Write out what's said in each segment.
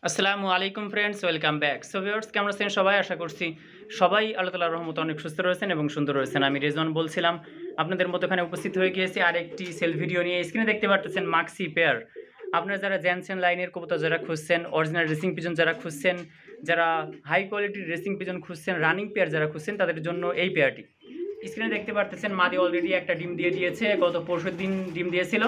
আসসালামু আলাইকুম friends, welcome back. So viewers, কেমন আছেন সবাই? আশা করছি সবাই আল্লাহ তাআলার রহমতে অনেক সুস্থ রয়েছেন এবং সুন্দর রয়েছেন। আমি রেজন বলছিলাম, আপনাদের মতো এখানে উপস্থিত হয়ে গিয়েছি আরেকটি সেল ভিডিও নিয়ে। স্ক্রিনে দেখতে পাচ্ছেন মাক্সি পেয়ার। আপনারা যারা জ্যানসেন লাইনের কবুতর যারা খুঁজছেন, অরিজিনাল রেসিং পিজন যারা খুঁজছেন, যারা হাই কোয়ালিটির রেসিং পিজন খুঁজছেন, রানিং পেয়ার যারা খুঁজছেন, তাদের জন্য এই পেয়ারটি। স্ক্রিনে দেখতে পাচ্ছেন মাদি অলরেডি একটা ডিম দিয়ে দিয়েছে। গত পরশুদিন ডিম দিয়েছিল,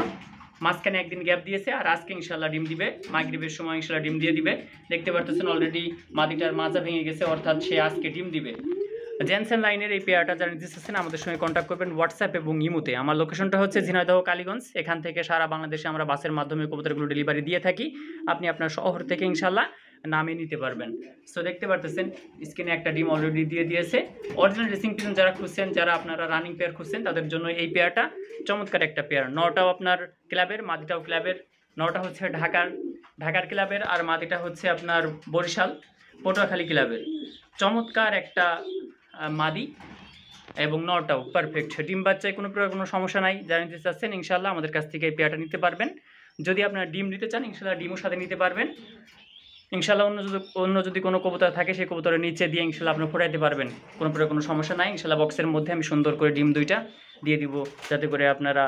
মাঝখানে একদিন গ্যাপ দিয়েছে, আর আজকে ইনশাল্লাহ ডিম দিবে। মাগরিবের সময় ইনশাল্লাহ ডিম দিয়ে দিবে। দেখতে পাচ্ছেন অলরেডি মাদিটার মাজা ভেঙে গেছে, অর্থাৎ সে আজকে ডিম দিবে। জেনসেন লাইনের এই পেয়ারটা যারা নিতে চাচ্ছেন আমাদের সঙ্গে কন্ট্যাক্ট করবেন হোয়াটসঅ্যাপ এবং ইমুতে। আমার লোকেশনটা হচ্ছে ঝিনাইদহ কালীগঞ্জ। এখান থেকে সারা বাংলাদেশে আমরা বাসের মাধ্যমে কবুতরগুলো ডেলিভারি দিয়ে থাকি। আপনি আপনার শহর থেকে ইনশাল্লাহ নামিয়ে নিতে পারবেন। সো দেখতে পারতেছেন স্ক্রিনে একটা ডিম অলরেডি দিয়ে দিয়েছে। অরিজিনাল রেসিং পিজন যারা খুঁজছেন, যারা আপনারা রানিং পেয়ার খুঁজছেন, তাদের জন্য এই পেয়ারটা চমৎকার একটা পেয়ার। নটাও আপনার ক্লাবের, মাদিটাও ক্লাবের। নটা হচ্ছে ঢাকার ক্লাবের, আর মাদিটা হচ্ছে আপনার বরিশাল পটুয়াখালী ক্লাবের। চমৎকার একটা মাদি এবং নটাও পারফেক্ট। ডিম বাচ্চায় কোনো প্রকার কোনো সমস্যা নাই। যারা নিতে চাচ্ছেন ইনশাল্লাহ আমাদের কাছ থেকে এই পেয়ারটা নিতে পারবেন। যদি আপনারা ডিম নিতে চান ইনশাল্লাহ ডিমও সাথে নিতে পারবেন। ইনশাল্লাহ অন্য যদি কোনো কবুতর থাকে সেই কবুতরের নিচে দিয়ে ইনশাল্লাহ আপনি ফোটাইতে পারবেন। কোনো প্রকার কোনো সমস্যা নাই। ইনশাল্লাহ বক্সের মধ্যে আমি সুন্দর করে ডিম দুইটা দিয়ে দিব, যাতে করে আপনারা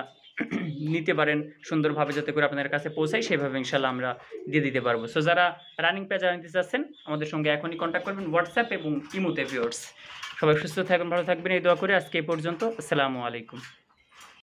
নিতে পারেন সুন্দরভাবে, যাতে করে আপনাদের কাছে পৌঁছায় সেভাবে ইনশাল্লাহ আমরা দিয়ে দিতে পারবো। সো যারা রানিং পেয়ার যারা নিতে চাচ্ছেন আমাদের সঙ্গে এখনই কন্ট্যাক্ট করবেন হোয়াটসঅ্যাপ এবং ইমোতে। ভিউয়ার্স, সবাই সুস্থ থাকবেন, ভালো থাকবেন এই দোয়া করে আজকে এই পর্যন্ত। আসসালামু আলাইকুম।